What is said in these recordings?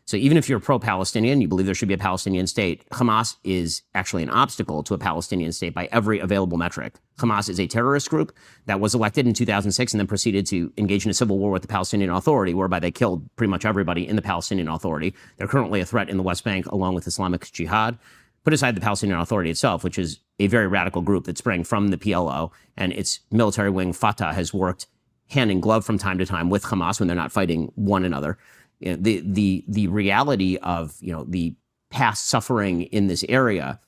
So even if you're pro-Palestinian, you believe there should be a Palestinian state, Hamas is actually an obstacle to a Palestinian state by every available metric. Hamas is a terrorist group that was elected in 2006 and then proceeded to engage in a civil war with the Palestinian Authority, whereby they killed pretty much everybody in the Palestinian Authority. They're currently a threat in the West Bank, along with Islamic Jihad. Put aside the Palestinian Authority itself, which is a very radical group that sprang from the PLO, and its military wing, Fatah, has worked hand in glove from time to time with Hamas when they're not fighting one another. You know, the reality of, you know, the past suffering in this area,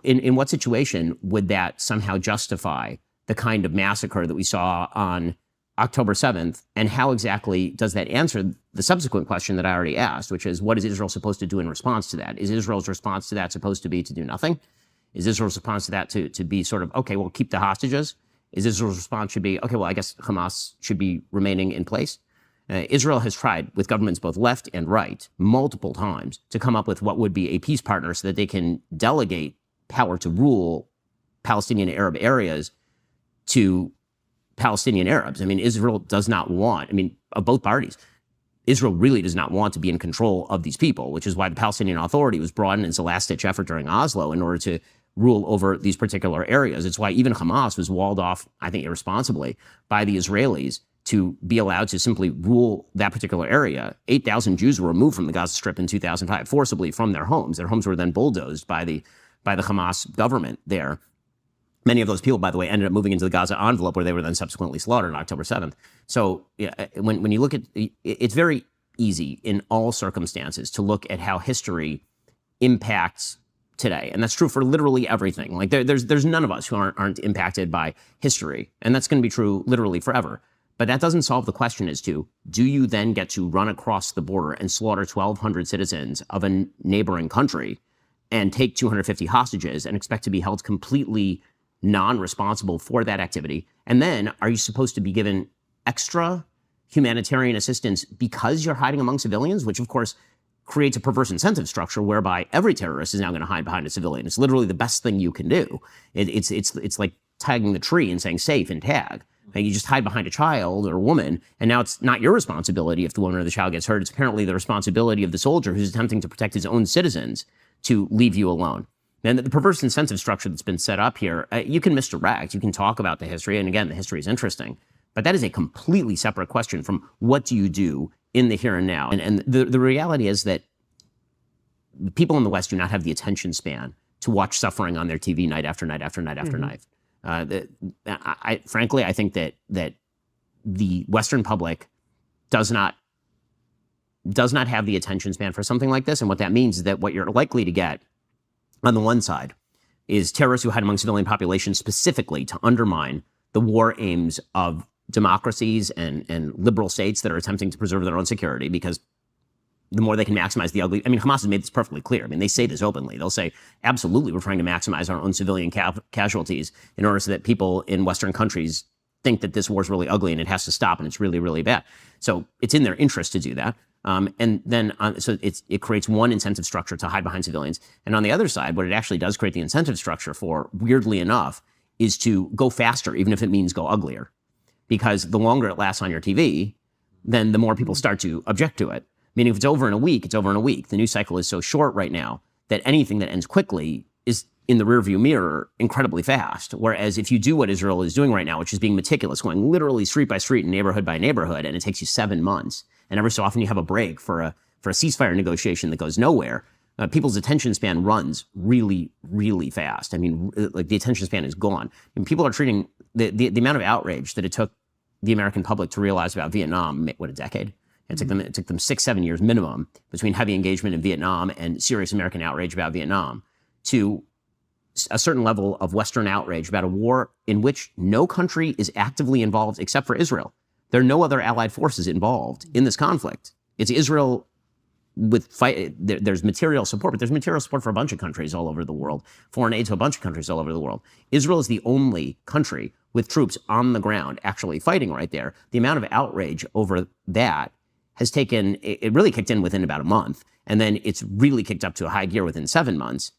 in what situation would that somehow justify the kind of massacre that we saw on October 7th? And how exactly does that answer the subsequent question that I already asked, which is, what is Israel supposed to do in response to that? Is Israel's response to that supposed to be to do nothing? Is Israel's response to that to be sort of, okay, we'll keep the hostages? Is Israel's response should be, okay, well, I guess Hamas should be remaining in place? Israel has tried with governments both left and right multiple times to come up with what would be a peace partner so that they can delegate power to rule Palestinian Arab areas to Palestinian Arabs. I mean, Israel does not want, of both parties, Israel really does not want to be in control of these people, which is why the Palestinian Authority was brought in as a last-ditch effort during Oslo in order to rule over these particular areas. It's why even Hamas was walled off, I think irresponsibly, by the Israelis to be allowed to simply rule that particular area. 8,000 Jews were removed from the Gaza Strip in 2005, forcibly from their homes. Their homes were then bulldozed by the Hamas government there. Many of those people, by the way, ended up moving into the Gaza envelope, where they were then subsequently slaughtered on October 7th. So yeah, when you look at, it's very easy in all circumstances to look at how history impacts today. And that's true for literally everything. Like there's none of us who aren't impacted by history. And that's going to be true literally forever. But that doesn't solve the question as to, do you then get to run across the border and slaughter 1,200 citizens of a neighboring country and take 250 hostages and expect to be held completely non-responsible for that activity? And then are you supposed to be given extra humanitarian assistance because you're hiding among civilians, which of course creates a perverse incentive structure whereby every terrorist is now going to hide behind a civilian. It's literally the best thing you can do. It's like tagging the tree and saying safe and tag. And you just hide behind a child or a woman, and now it's not your responsibility if the woman or the child gets hurt. It's apparently the responsibility of the soldier who's attempting to protect his own citizens to leave you alone. And the perverse incentive structure that's been set up here, you can misdirect, you can talk about the history, and again, the history is interesting, but that is a completely separate question from what do you do in the here and now. And the reality is that people in the West do not have the attention span to watch suffering on their TV night after night after night after night. Frankly, I think that the Western public does not have the attention span for something like this. And what that means is that what you're likely to get on the one side is terrorists who hide among civilian populations specifically to undermine the war aims of democracies and liberal states that are attempting to preserve their own security, because the more they can maximize the ugly. Hamas has made this perfectly clear. They say this openly. They'll say, absolutely, we're trying to maximize our own civilian casualties in order so that people in Western countries think that this war is really ugly and it has to stop and it's really, really bad. So it's in their interest to do that. And then, it creates one incentive structure to hide behind civilians. And on the other side, what it actually does create the incentive structure for, weirdly enough, is to go faster, even if it means go uglier. Because the longer it lasts on your TV, then the more people start to object to it. Meaning if it's over in a week, it's over in a week. The news cycle is so short right now that anything that ends quickly is in the rearview mirror incredibly fast. Whereas if you do what Israel is doing right now, which is being meticulous, going literally street by street and neighborhood by neighborhood, and it takes you 7 months, and every so often you have a break for a ceasefire negotiation that goes nowhere, people's attention span runs really, really fast. Like the attention span is gone. And people are treating the amount of outrage that it took the American public to realize about Vietnam, a decade? It took them 6-7 years minimum between heavy engagement in Vietnam and serious American outrage about Vietnam to a certain level of Western outrage about a war in which no country is actively involved except for Israel. There are no other allied forces involved in this conflict. It's Israel with fight. There's material support, but there's material support for a bunch of countries all over the world, foreign aid to a bunch of countries all over the world. Israel is the only country with troops on the ground actually fighting right there. The amount of outrage over that has taken, it really kicked in within about a month, and then it's really kicked up to a high gear within 7 months.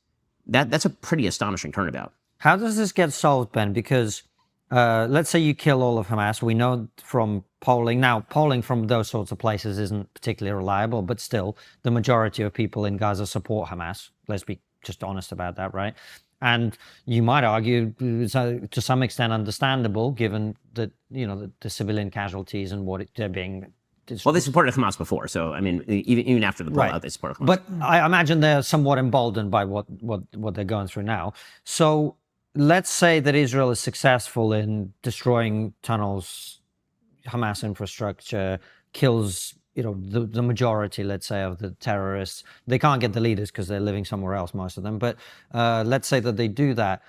That's a pretty astonishing turnabout. How does this get solved, Ben? Because let's say you kill all of Hamas. We know from polling, now polling from those sorts of places isn't particularly reliable, but still the majority of people in Gaza support Hamas. Let's be just honest about that, right? And you might argue, to some extent understandable, given that, the civilian casualties and they're being... Well, they supported Hamas before, so I mean, even after the pullout, they supported Hamas. But I imagine they're somewhat emboldened by what they're going through now. So let's say that Israel is successful in destroying tunnels, Hamas infrastructure, kills the majority, let's say, of the terrorists. They can't get the leaders because they're living somewhere else, most of them. But let's say that they do that.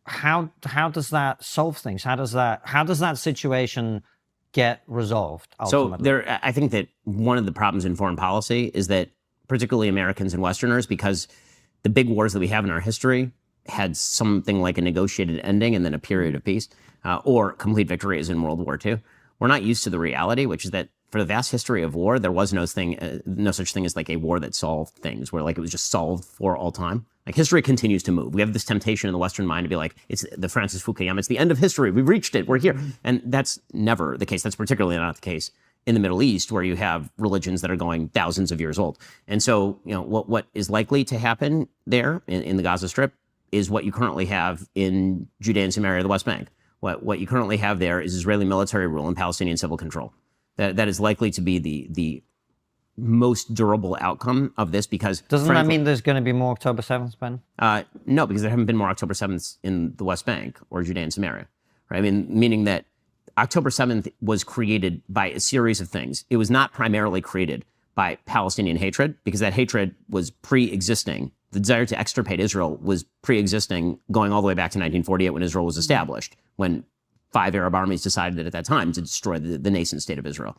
How does that solve things? How does that situation get resolved ultimately? So I think that one of the problems in foreign policy is that particularly Americans and Westerners, because the big wars that we have in our history had something like a negotiated ending and then a period of peace, or complete victory as in World War II. We're not used to the reality, which is that for the vast history of war, there was no such thing as like a war that solved things, where like it was just solved for all time. Like history continues to move. We have this temptation in the Western mind to be like, it's the Francis Fukuyama, it's the end of history. We've reached it. We're here. And that's never the case. That's particularly not the case in the Middle East, where you have religions that are going thousands of years old. And so, what is likely to happen there in the Gaza Strip is what you currently have in Judea and Samaria, the West Bank. What you currently have there is Israeli military rule and Palestinian civil control. That is likely to be the most durable outcome of this, because... Doesn't that mean there's going to be more October 7th, Ben? No, because there haven't been more October 7th in the West Bank or Judea and Samaria. Right? I mean, meaning that October 7th was created by a series of things. It was not primarily created by Palestinian hatred, because that hatred was pre-existing. The desire to extirpate Israel was pre-existing, going all the way back to 1948 when Israel was established, when 5 Arab armies decided at that time to destroy the nascent state of Israel.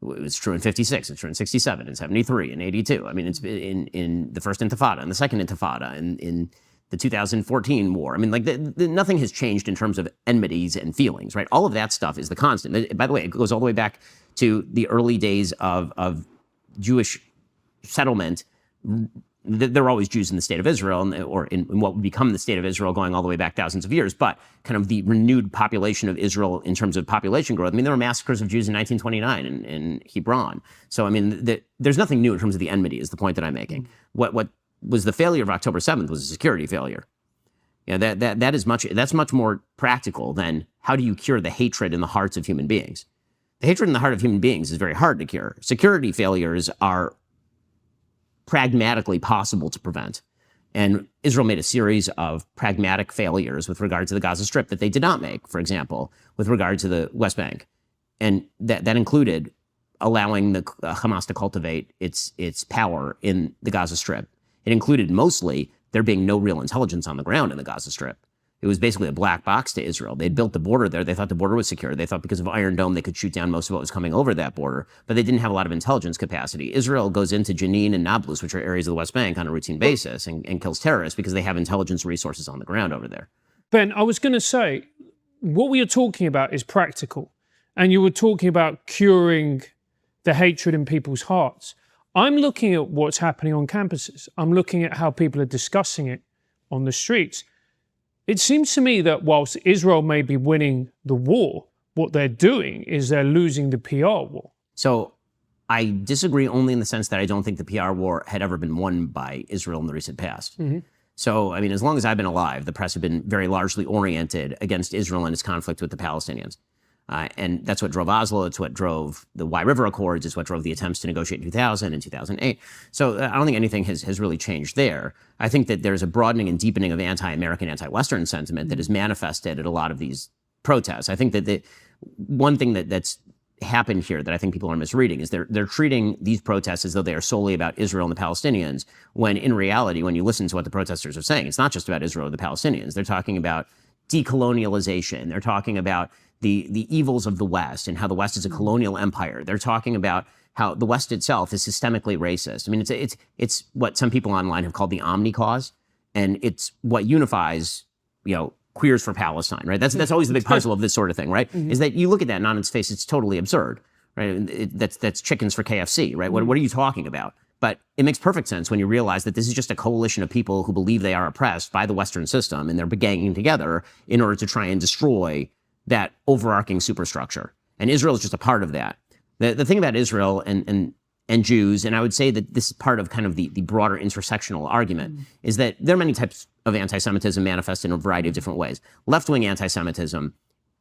It was true in 56, it's true in 67, in 73, in 82. I mean, it's in the first Intifada, and the second Intifada, in the 2014 war. I mean, like, nothing has changed in terms of enmities and feelings, right? All of that stuff is the constant. By the way, it goes all the way back to the early days of Jewish settlement. There were always Jews in the state of Israel, or in what would become the state of Israel, going all the way back thousands of years. But kind of the renewed population of Israel in terms of population growth. I mean, there were massacres of Jews in 1929 in Hebron. So, I mean, there's nothing new in terms of the enmity, is the point that I'm making. What was the failure of October 7th was a security failure. That's much more practical than how do you cure the hatred in the hearts of human beings. The hatred in the heart of human beings is very hard to cure. Security failures are pragmatically possible to prevent. And Israel made a series of pragmatic failures with regard to the Gaza Strip that they did not make, for example, with regard to the West Bank. And that included allowing the Hamas to cultivate its power in the Gaza Strip. It included mostly there being no real intelligence on the ground in the Gaza Strip. It was basically a black box to Israel. They'd built the border there. They thought the border was secure. They thought because of Iron Dome, they could shoot down most of what was coming over that border, but they didn't have a lot of intelligence capacity. Israel goes into Jenin and Nablus, which are areas of the West Bank, on a routine basis and kills terrorists because they have intelligence resources on the ground over there. Ben, I was going to say, what we are talking about is practical, and you were talking about curing the hatred in people's hearts. I'm looking at what's happening on campuses. I'm looking at how people are discussing it on the streets. It seems to me that whilst Israel may be winning the war, what they're doing is they're losing the PR war. So I disagree only in the sense that I don't think the PR war had ever been won by Israel in the recent past. Mm-hmm. So, I mean, as long as I've been alive, the press have been very largely oriented against Israel and its conflict with the Palestinians. And that's what drove Oslo. It's what drove the Wye River Accords. It's what drove the attempts to negotiate in 2000 and 2008. So I don't think anything has really changed there. I think that there's a broadening and deepening of anti-American, anti-Western sentiment that is manifested at a lot of these protests. I think that the one thing that's happened here that I think people are misreading is they're treating these protests as though they are solely about Israel and the Palestinians, when in reality, when you listen to what the protesters are saying, it's not just about Israel or the Palestinians. They're talking about decolonialization. They're talking about the evils of the West and how the West is a colonial empire. They're talking about how the West itself is systemically racist. I mean, it's what some people online have called the Omni cause, and it's what unifies, queers for Palestine, right? That's always the big puzzle of this sort of thing, right? Mm-hmm. Is that you look at that and on its face, it's totally absurd, right? That's chickens for KFC, right? Mm-hmm. What are you talking about? But it makes perfect sense when you realize that this is just a coalition of people who believe they are oppressed by the Western system, and they're ganging together in order to try and destroy that overarching superstructure. And Israel is just a part of that. The thing about Israel and Jews, and I would say that this is part of kind of the broader intersectional argument, is that there are many types of anti-Semitism manifested in a variety of different ways. Left-wing anti-Semitism,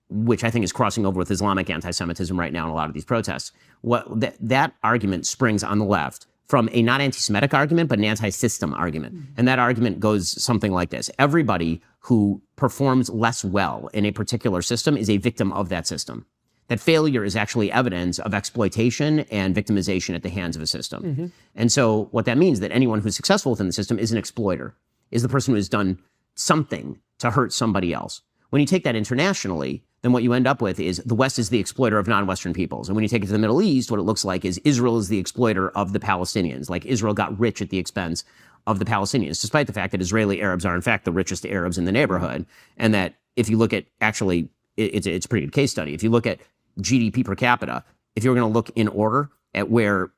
which I think is crossing over with Islamic anti-Semitism right now in a lot of these protests, that argument springs on the left from a not anti-Semitic argument, but an anti-system argument. And that argument goes something like this. Everybody who performs less well in a particular system is a victim of that system. That failure is actually evidence of exploitation and victimization at the hands of a system. And so what that means is that anyone who's successful within the system is an exploiter, is the person who has done something to hurt somebody else. When you take that internationally, then what you end up with is the West is the exploiter of non-Western peoples. And when you take it to the Middle East, what it looks like is Israel is the exploiter of the Palestinians. Like Israel got rich at the expense of the Palestinians, despite the fact that Israeli Arabs are in fact the richest Arabs in the neighborhood. And that if you look at, actually, it's a pretty good case study. If you look at GDP per capita, if you're going to look in order at where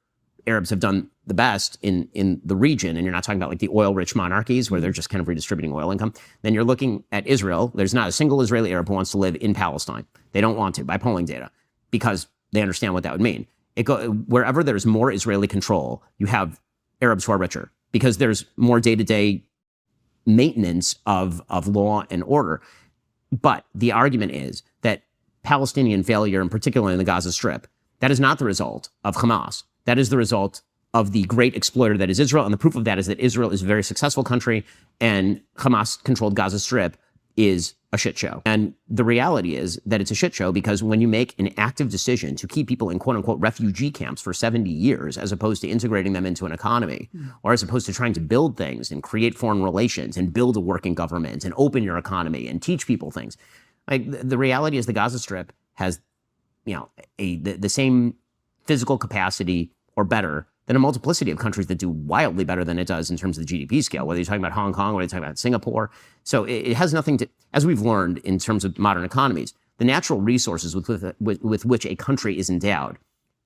Arabs have done the best in the region, and you're not talking about like the oil-rich monarchies where they're just kind of redistributing oil income, then you're looking at Israel. There's not a single Israeli Arab who wants to live in Palestine. They don't want to, by polling data, because they understand what that would mean. Wherever there's more Israeli control, you have Arabs who are richer, because there's more day-to-day maintenance of law and order. But the argument is that Palestinian failure, and particularly in the Gaza Strip, that is not the result of Hamas. That is the result of the great exploiter that is Israel. And the proof of that is that Israel is a very successful country and Hamas-controlled Gaza Strip is a shit show. And the reality is that it's a shit show because when you make an active decision to keep people in quote-unquote refugee camps for 70 years, as opposed to integrating them into an economy, or as opposed to trying to build things and create foreign relations and build a working government and open your economy and teach people things, like the reality is the Gaza Strip has, the same physical capacity or better than a multiplicity of countries that do wildly better than it does in terms of the GDP scale, whether you're talking about Hong Kong, whether you're talking about Singapore. So it has nothing to, as we've learned in terms of modern economies, the natural resources with which a country is endowed,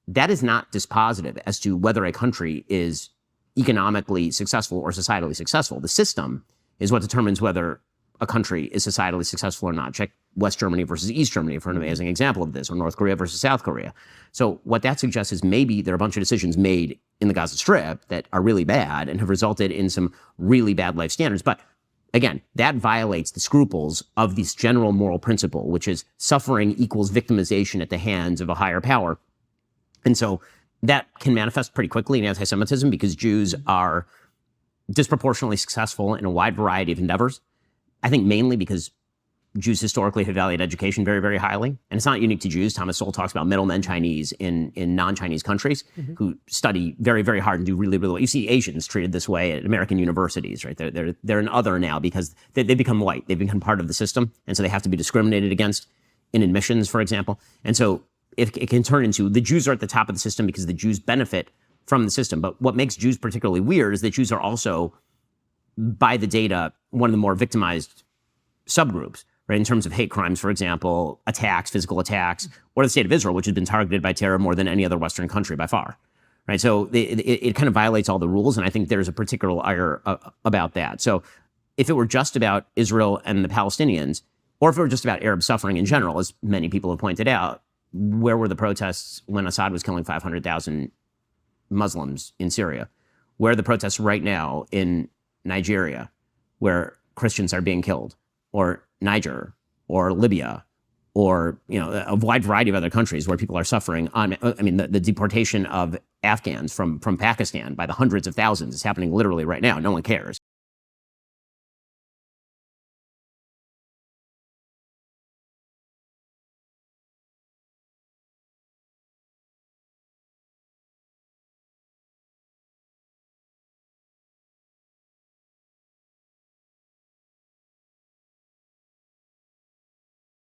that is not dispositive as to whether a country is economically successful or societally successful. The system is what determines whether a country is societally successful or not. Check West Germany versus East Germany for an amazing example of this, or North Korea versus South Korea. So what that suggests is maybe there are a bunch of decisions made in the Gaza Strip that are really bad and have resulted in some really bad life standards. But again, that violates the scruples of this general moral principle, which is suffering equals victimization at the hands of a higher power. And so that can manifest pretty quickly in anti-Semitism because Jews are disproportionately successful in a wide variety of endeavors. I think mainly because Jews historically have valued education very, very highly. And it's not unique to Jews. Thomas Sowell talks about middlemen Chinese in non-Chinese countries who study very, very hard and do really, really well. You see Asians treated this way at American universities, right? They're an other now because they become white. They become part of the system. And so they have to be discriminated against in admissions, for example. And so it can turn into the Jews are at the top of the system because the Jews benefit from the system. But what makes Jews particularly weird is that Jews are also, by the data, one of the more victimized subgroups, right? In terms of hate crimes, for example, attacks, physical attacks, or the state of Israel, which has been targeted by terror more than any other Western country by far, right? So it kind of violates all the rules, and I think there's a particular ire about that. So if it were just about Israel and the Palestinians, or if it were just about Arab suffering in general, as many people have pointed out, where were the protests when Assad was killing 500,000 Muslims in Syria? Where are the protests right now in Nigeria, where Christians are being killed, or Niger, or Libya, or a wide variety of other countries where people are suffering? The deportation of Afghans from Pakistan by the hundreds of thousands is happening literally right now. No one cares.